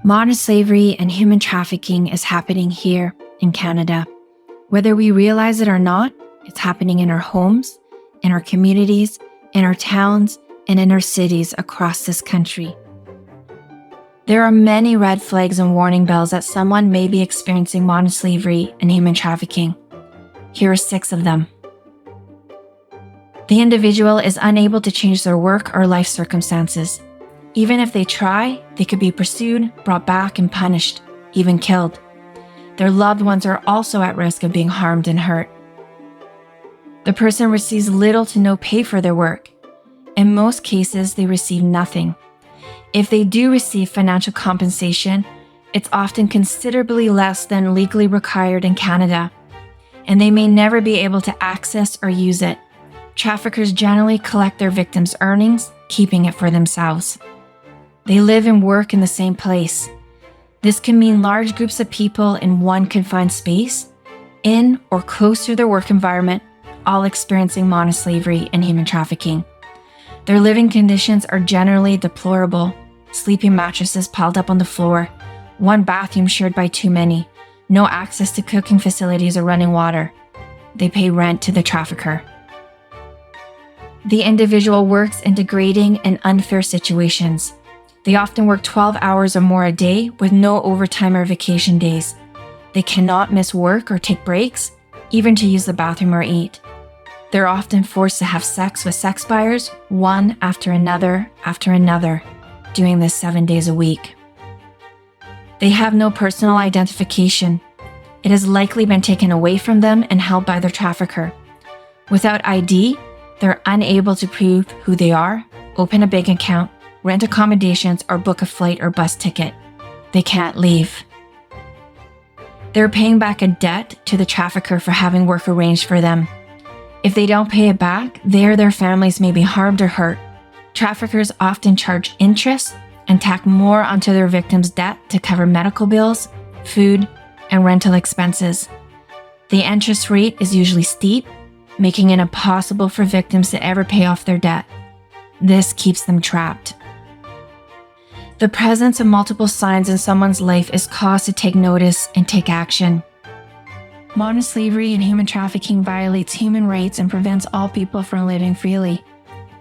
Modern slavery and human trafficking is happening here in Canada. Whether we realize it or not, it's happening in our homes, in our communities, in our towns, and in our cities across this country. There are many red flags and warning bells that someone may be experiencing modern slavery and human trafficking. Here are 6 of them. The individual is unable to change their work or life circumstances. Even if they try, they could be pursued, brought back, and punished, even killed. Their loved ones are also at risk of being harmed and hurt. The person receives little to no pay for their work. In most cases, they receive nothing. If they do receive financial compensation, it's often considerably less than legally required in Canada, and they may never be able to access or use it. Traffickers generally collect their victims' earnings, keeping it for themselves. They live and work in the same place. This can mean large groups of people in one confined space, in or close to their work environment, all experiencing modern slavery and human trafficking. Their living conditions are generally deplorable. Sleeping mattresses piled up on the floor, one bathroom shared by too many, no access to cooking facilities or running water. They pay rent to the trafficker. The individual works in degrading and unfair situations. They often work 12 hours or more a day with no overtime or vacation days. They cannot miss work or take breaks, even to use the bathroom or eat. They're often forced to have sex with sex buyers, one after another, doing this 7 days a week. They have no personal identification. It has likely been taken away from them and held by their trafficker. Without ID, they're unable to prove who they are, open a bank account, rent accommodations, or book a flight or bus ticket. They can't leave. They're paying back a debt to the trafficker for having work arranged for them. If they don't pay it back, they or their families may be harmed or hurt. Traffickers often charge interest and tack more onto their victims' debt to cover medical bills, food, and rental expenses. The interest rate is usually steep, making it impossible for victims to ever pay off their debt. This keeps them trapped. The presence of multiple signs in someone's life is cause to take notice and take action. Modern slavery and human trafficking violates human rights and prevents all people from living freely.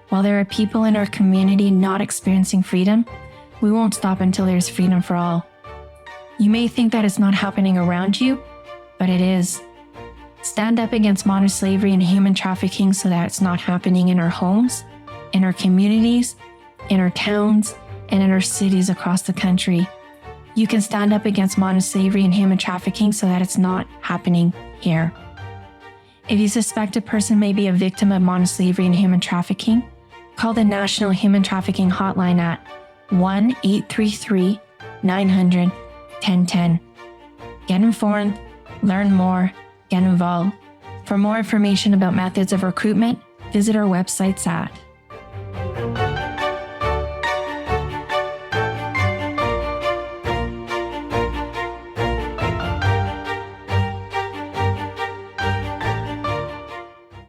While there are people in our community not experiencing freedom, we won't stop until there's freedom for all. You may think that it's not happening around you, but it is. Stand up against modern slavery and human trafficking so that it's not happening in our homes, in our communities, in our towns, and in our cities across the country. You can stand up against modern slavery and human trafficking so that it's not happening here. If you suspect a person may be a victim of modern slavery and human trafficking, call the National Human Trafficking Hotline at 1-833-900-1010. Get informed, learn more, get involved. For more information about methods of recruitment, visit our websites at